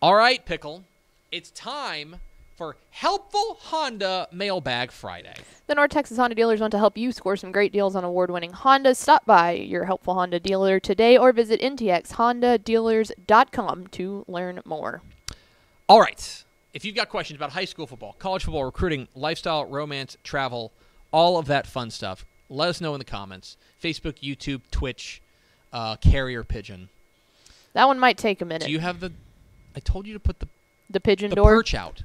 All right, Pickle. It's time for Helpful Honda Mailbag Friday. The North Texas Honda dealers want to help you score some great deals on award-winning Hondas. Stop by your Helpful Honda dealer today or visit ntxhondadealers.com to learn more. All right. If you've got questions about high school football, college football, recruiting, lifestyle, romance, travel, all of that fun stuff, let us know in the comments. Facebook, YouTube, Twitch, Carrier Pigeon. That one might take a minute. Do you have the... I told you to put the pigeon door? Perch out.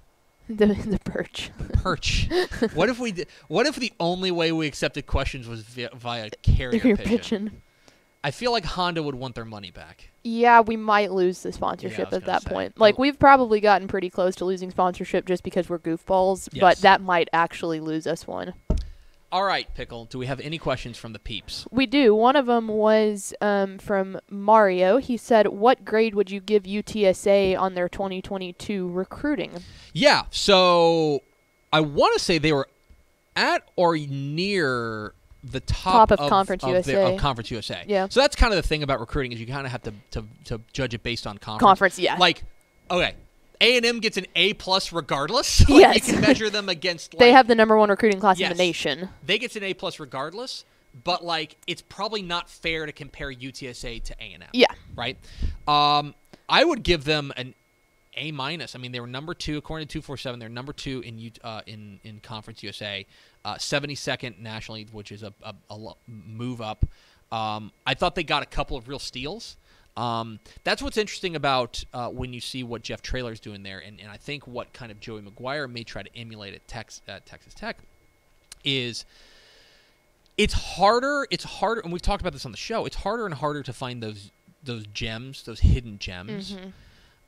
The perch. The perch. What if the only way we accepted questions was via Carrier Pigeon? I feel like Honda would want their money back. Yeah, we might lose the sponsorship at that point. Like, we've probably gotten pretty close to losing sponsorship just because we're goofballs, but that might actually lose us one. All right, Pickle, do we have any questions from the peeps? We do. One of them was from Mario. He said, what grade would you give UTSA on their 2022 recruiting? Yeah, so I want to say they were at or near the top of Conference USA. Of Conference USA. Yeah. So that's kind of the thing about recruiting is you kind of have to judge it based on conference. Yeah. Like, okay. A&M gets an A+ regardless. Like, yes. You can measure them against... Like, they have the #1 recruiting class in the nation. They get an A+ regardless, but, like, it's probably not fair to compare UTSA to A&M. Yeah. Right? I would give them an A-. I mean, they were #2, according to 247. They're #2 in Conference USA. 72nd nationally, which is a move up. I thought they got a couple of real steals. That's what's interesting about when you see what Jeff Traylor's doing there, and I think what kind of Joey McGuire may try to emulate at Texas Tech is it's harder, and we've talked about this on the show, it's harder and harder to find those gems, those hidden gems.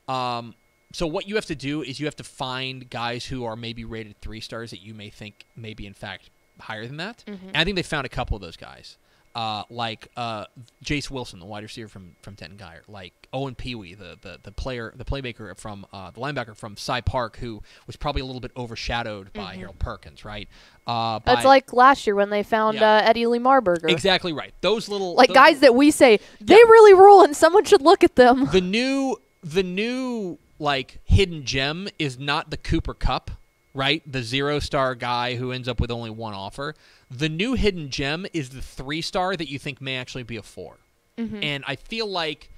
Mm-hmm. So what you have to do is you have to find guys who are maybe rated 3 stars that you may think may be, in fact, higher than that. Mm-hmm. And I think they found a couple of those guys. Like Jace Wilson, the wide receiver from Denton Guyer, like Owen Peewee, the playmaker from the linebacker from Cy Park, who was probably a little bit overshadowed by Harold Perkins, right? It's like last year when they found Eddie Lee Marburger. Exactly right. Those guys that we say they really rule, and someone should look at them. The new like hidden gem is not the Cooper Kupp, right? The 0-star guy who ends up with only 1 offer. The new hidden gem is the 3-star that you think may actually be a 4. Mm-hmm. And I feel like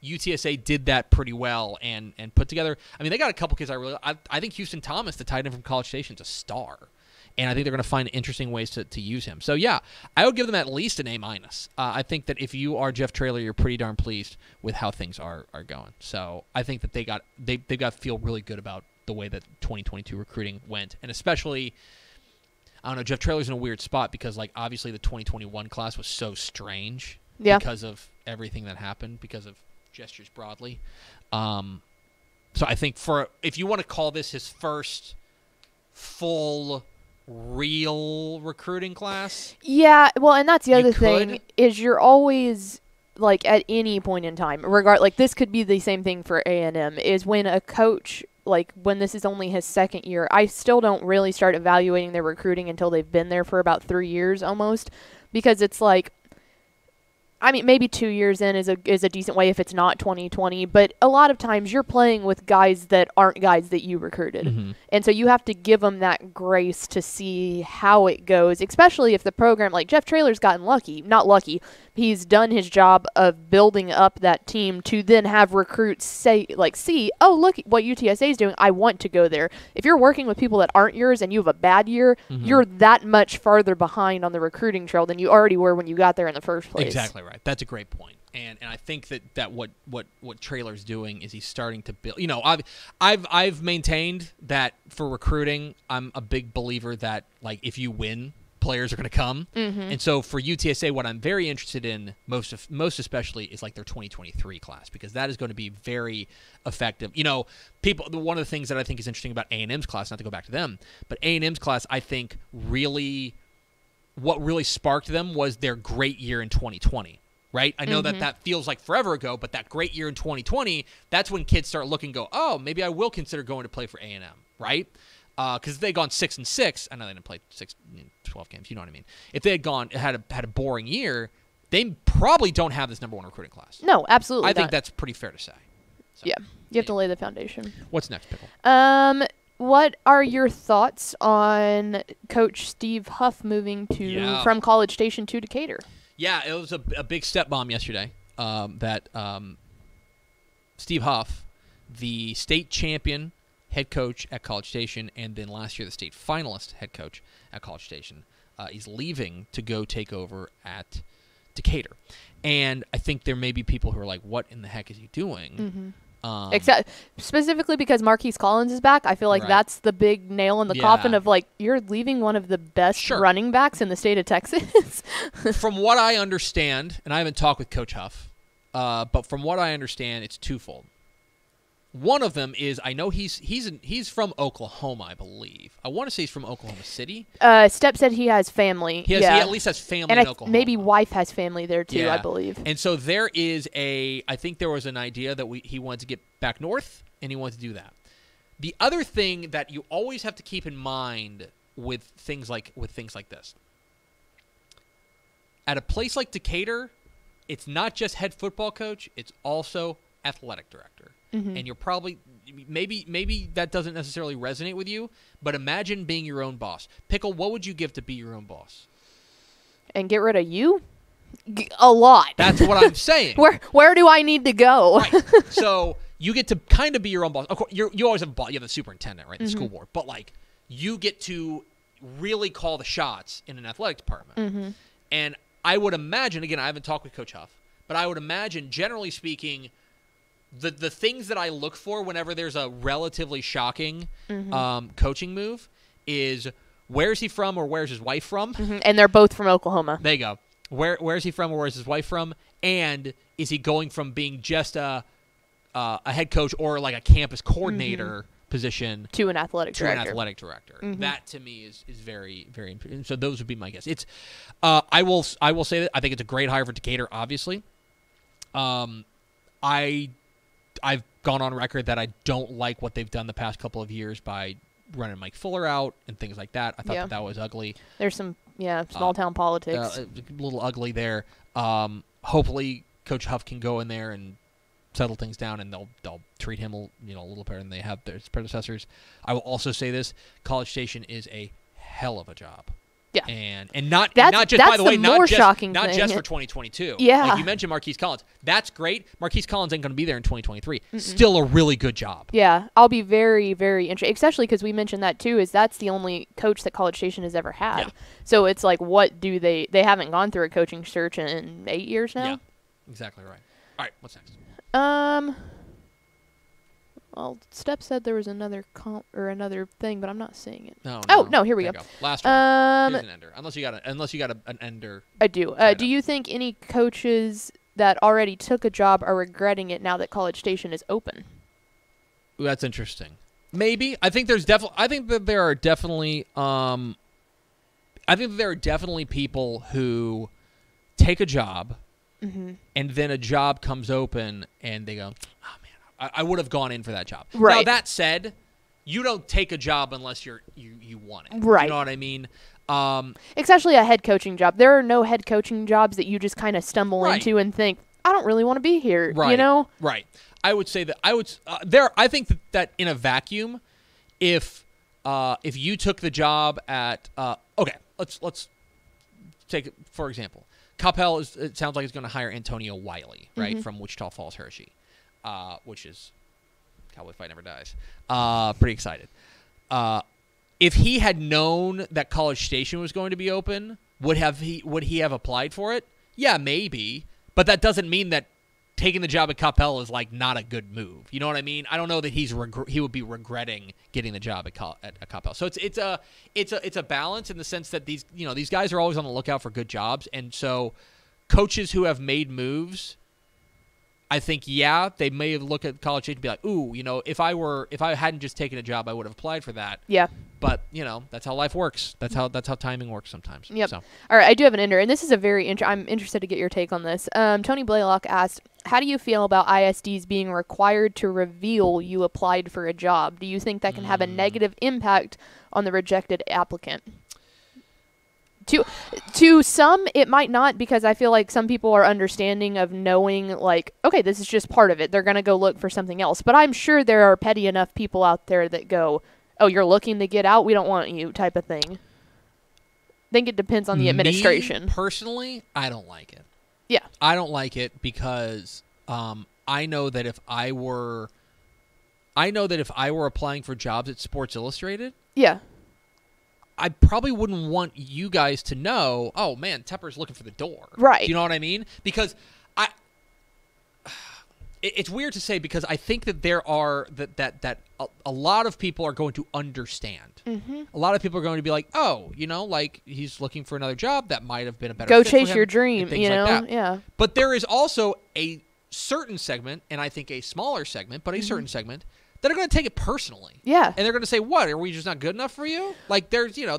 UTSA did that pretty well and put together. I mean, they got a couple kids I think Houston Thomas, the tight end from College Station, is a star. And I think they're going to find interesting ways to use him. So, yeah, I would give them at least an A-. I think that if you are Jeff Traylor, you're pretty darn pleased with how things are going. So I think that they've got to feel really good about the way that 2022 recruiting went. And especially, I don't know, Jeff Traylor's in a weird spot because, like, obviously the 2021 class was so strange because of everything that happened, because of gestures broadly. So I think if you want to call this his first full real recruiting class. Yeah, well, and that's the other thing is you're always, like, at any point in time, like, this could be the same thing for A&M, is when a coach, like, when this is only his 2nd year, I still don't really start evaluating their recruiting until they've been there for about 3 years almost, because it's like, I mean, maybe 2 years in is a decent way if it's not 2020, but a lot of times you're playing with guys that aren't guys that you recruited. Mm-hmm. And so you have to give them that grace to see how it goes, especially if the program, like Jeff Traylor's gotten not lucky, he's done his job of building up that team to then have recruits see, oh, look what UTSA is doing, I want to go there. If you're working with people that aren't yours and you have a bad year, you're that much farther behind on the recruiting trail than you already were when you got there in the first place. Exactly right. That's a great point. And I think that what Traylor's doing is he's starting to build. You know, I've maintained that for recruiting, I'm a big believer that, like, if you win, players are going to come. Mm-hmm. And so for UTSA, what I'm very interested in most especially is like their 2023 class, because that is going to be very effective. You know, one of the things that I think is interesting about A&M's class, not to go back to them, but A&M's class, I think what really sparked them was their great year in 2020. Right? I know that feels like forever ago, but that great year in 2020, that's when kids start looking and go, oh, maybe I will consider going to play for A&M, right? Because if they'd gone 6-6, I know they didn't play 12 games, you know what I mean. If they had a boring year, they probably don't have this #1 recruiting class. No, absolutely I think that's pretty fair to say. So, yeah, you have to lay the foundation. What's next, Pickle? What are your thoughts on Coach Steve Huff moving from College Station to Decatur? Yeah, it was a big step bomb yesterday that Steve Huff, the state champion head coach at College Station, and then last year the state finalist head coach at College Station, is leaving to go take over at Decatur. And I think there may be people who are like, what in the heck is he doing? Mm-hmm. Except specifically because Marquise Collins is back. I feel like that's the big nail in the coffin of like, you're leaving one of the best running backs in the state of Texas. From what I understand, and I haven't talked with Coach Huff, but from what I understand, it's twofold. One of them is I know he's from Oklahoma, I believe. I want to say he's from Oklahoma City. Step said he has family. He at least has family in Oklahoma. Maybe wife has family there too, I believe. And so there is I think there was an idea that he wanted to get back north, and he wanted to do that. The other thing that you always have to keep in mind with things like this. At a place like Decatur, it's not just head football coach, it's also athletic director. Mm-hmm. And you're probably maybe that doesn't necessarily resonate with you, but imagine being your own boss. Pickle, what would you give to be your own boss? And get rid of you? A lot. That's what I'm saying. Where do I need to go? Right. So you get to kind of be your own boss. Of course, you always have a boss. You have the superintendent, right? The school board. But like, you get to really call the shots in an athletic department. Mm-hmm. And I would imagine, again, I haven't talked with Coach Huff, but I would imagine, generally speaking, the things that I look for whenever there's a relatively shocking coaching move is, where's he from or where's his wife from? Mm-hmm. And they're both from Oklahoma. There you go. Where's he from or where's his wife from? And is he going from being just a head coach or like a campus coordinator position to an athletic director? Mm-hmm. That to me is very, very important. So those would be my guess. It's I will say that I think it's a great hire for Decatur, obviously. I've gone on record that I don't like what they've done the past couple of years by running Mike Fuller out and things like that. I thought that was ugly. There's some small town politics. A little ugly there. Hopefully Coach Huff can go in there and settle things down, and they'll treat him a little better than they have their predecessors. I will also say this: College Station is a hell of a job. Yeah, and not just, by the way, not just for 2022. Yeah, like you mentioned Marquise Collins. That's great. Marquise Collins ain't going to be there in 2023. Still a really good job. Yeah, I'll be very, very interested, especially because we mentioned that too. Is that's the only coach that College Station has ever had. Yeah. So it's like, what do they haven't gone through a coaching search in 8 years now? Yeah, exactly right. All right, what's next? Well, Step said there was another thing, but I'm not seeing it. No, here we go. Last one. Here's an ender. Unless you got an ender. I do. Do you think any coaches that already took a job are regretting it now that College Station is open? Ooh, that's interesting. Maybe. I think that there are definitely people who take a job and then a job comes open and they go, oh man, I would have gone in for that job. Right. Now, that said, you don't take a job unless you want it. Right. You know what I mean? Especially a head coaching job. There are no head coaching jobs that you just kind of stumble into and think, I don't really want to be here. Right. You know? Right. I would say that I think that in a vacuum, if you took the job at let's take it for example. Coppell it sounds like it's going to hire Antonio Wiley, right, from Wichita Falls Hershey, which is Cowboy Fight Never Dies. Pretty excited. If he had known that College Station was going to be open, would he have applied for it? Yeah, maybe, but that doesn't mean that taking the job at Coppell is like not a good move. You know what I mean? I don't know that he would be regretting getting the job at Coppell. So it's a balance in the sense that these guys are always on the lookout for good jobs, and so coaches who have made moves, I think they may look at College Station and be like, ooh, if I hadn't just taken a job, I would have applied for that. Yeah. But that's how life works. That's how timing works sometimes. Yep. So. All right, I do have an ender, and this is a very I'm interested to get your take on this. Tony Blaylock asked, how do you feel about ISDs being required to reveal you applied for a job? Do you think that can have a negative impact on the rejected applicant? To some, it might not, because I feel like some people are understanding of knowing, like, okay, this is just part of it. They're going to go look for something else. But I'm sure there are petty enough people out there that go, oh, you're looking to get out? We don't want you, type of thing. I think it depends on the administration. Me, personally, I don't like it. Yeah. I don't like it because I know that if I were applying for jobs at Sports Illustrated, yeah, I probably wouldn't want you guys to know, oh man, Tepper's looking for the door. Right. Do you know what I mean? Because it's weird to say, because I think that there are that a lot of people are going to understand. Mm-hmm. A lot of people are going to be like, oh, like he's looking for another job that might have been a better go fit chase for him, your dream, like that. Yeah. But there is also a certain segment, and I think a smaller segment, but a certain segment, that are going to take it personally. Yeah. And they're going to say, what, are we just not good enough for you? Like, there's no,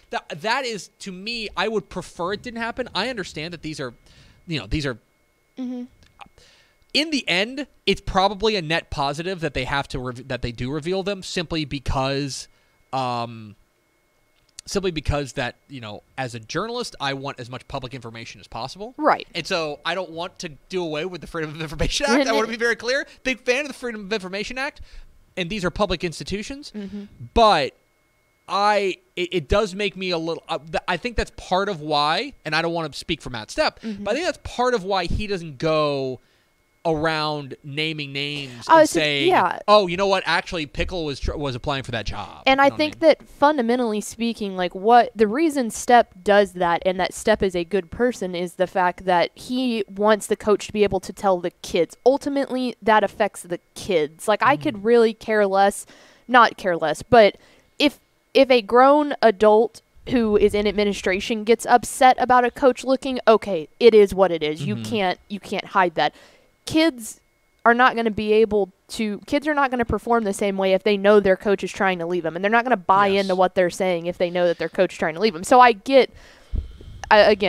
that is, to me, I would prefer it didn't happen. I understand that these are Mm-hmm. In the end, it's probably a net positive that they have to, that they do reveal them, simply because that, as a journalist, I want as much public information as possible. Right. And so I don't want to do away with the Freedom of Information Act. I want to be very clear. Big fan of the Freedom of Information Act. And these are public institutions. Mm-hmm. But it does make me a little, I think that's part of why, and I don't want to speak for Matt Stepp, but I think that's part of why he doesn't go around naming names and saying, oh, you know what, actually Pickle was applying for that job. And I think that fundamentally speaking, like, what the reason Stepp does that, and that Stepp is a good person, is the fact that he wants the coach to be able to tell the kids. Ultimately, that affects the kids. Like, I could really not care less, but if a grown adult who is in administration gets upset about a coach looking, okay, it is what it is. Mm-hmm. You can't hide that. Kids are not going to perform the same way if they know their coach is trying to leave them, and they're not going to buy into what they're saying if they know that their coach is trying to leave them. So I like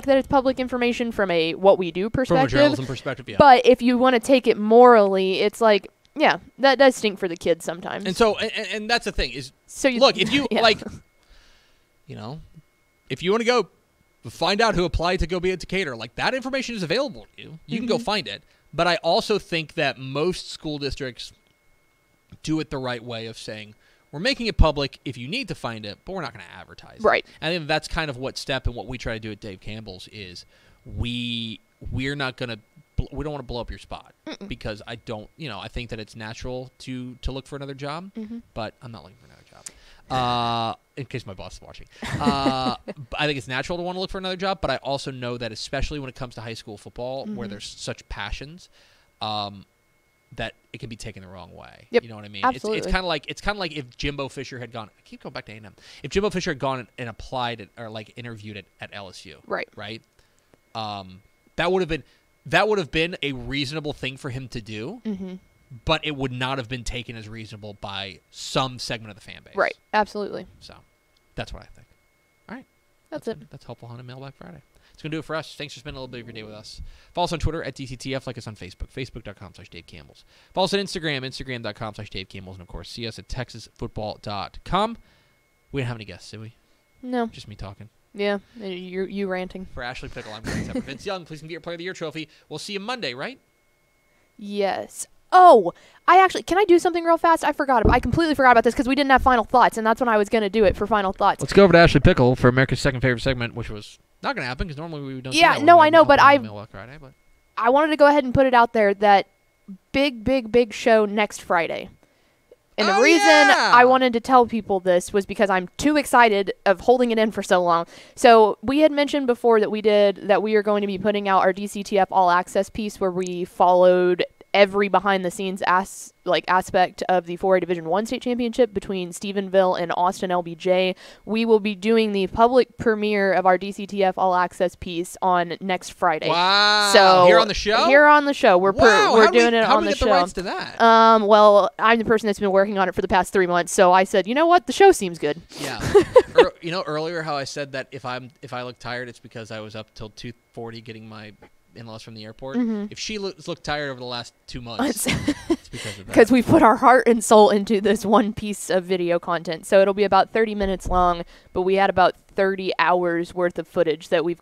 that it's public information from a what we do perspective. From a journalism perspective, yeah. But if you want to take it morally, it's like, yeah, that does stink for the kids sometimes. And so, and that's the thing is, look, if you if you want to go find out who applied to go be a Decatur, like, that information is available to you. You can go find it. But I also think that most school districts do it the right way of saying, we're making it public if you need to find it, but we're not going to advertise it. Right. I think that's kind of what Stepp and what we try to do at Dave Campbell's is we're not going to, we don't want to blow up your spot. Mm-mm. Because I don't, I think that it's natural to look for another job, but I'm not looking for another job. In case my boss is watching. I think it's natural to want to look for another job, but I also know that especially when it comes to high school football, where there's such passions, that it can be taken the wrong way. Yep. You know what I mean? Absolutely. It's kind of like if Jimbo Fisher had gone. I keep going back to A&M. If Jimbo Fisher had gone and applied or like interviewed at LSU, right? That would have been a reasonable thing for him to do. Mm-hmm. But it would not have been taken as reasonable by some segment of the fan base. Right. Absolutely. So that's what I think. All right. That's it. That's Helpful Honda Mailbag Friday. It's going to do it for us. Thanks for spending a little bit of your day with us. Follow us on Twitter at DCTF. Like us on Facebook, facebook.com/Dave Campbell's. Follow us on Instagram, instagram.com/Dave Campbell's. And, of course, see us at texasfootball.com. We didn't have any guests, did we? No. Just me talking. Yeah. You ranting. For Ashley Pickle, I'm Grant Tepper. Vince Young, please can get your Player of the Year trophy. We'll see you Monday, right? Yes. Oh, can I do something real fast? I completely forgot about this because we didn't have final thoughts, and that's when I was going to do it for final thoughts. Let's go over to Ashley Pickle for America's second favorite segment, which was not going to happen because normally we don't. Yeah, no, I know, but I wanted to go ahead and put it out there that big show next Friday. And the reason I wanted to tell people this was because I'm too excited of holding it in for so long. So we had mentioned before that we are going to be putting out our DCTF All Access piece where we followed every behind-the-scenes aspect of the 4A Division I state championship between Stephenville and Austin LBJ. We will be doing the public premiere of our DCTF All Access piece on next Friday. Wow! So here on the show? Here on the show. We're doing it on the show. How do we get the rights to that? Well, I'm the person that's been working on it for the past 3 months, so I said, you know what? The show seems good. Yeah. Earlier how I said that if I look tired, it's because I was up till 2:40 getting my in-laws from the airport. If she looked tired over the last 2 months, it's because of that. Because we put our heart and soul into this one piece of video content. So it'll be about 30 minutes long, but we had about 30 hours worth of footage that I've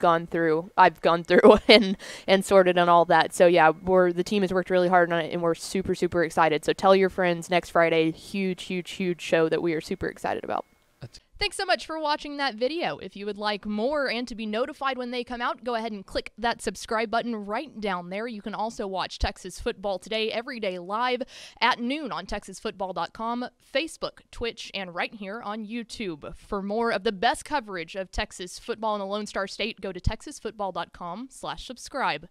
gone through and sorted and all that. So yeah, the team has worked really hard on it, and we're super, super excited. So tell your friends next Friday, huge show that we are super excited about. Thanks so much for watching that video. If you would like more and to be notified when they come out, go ahead and click that subscribe button right down there. You can also watch Texas Football Today every day live at noon on TexasFootball.com, Facebook, Twitch, and right here on YouTube. For more of the best coverage of Texas football in the Lone Star State, go to TexasFootball.com/subscribe.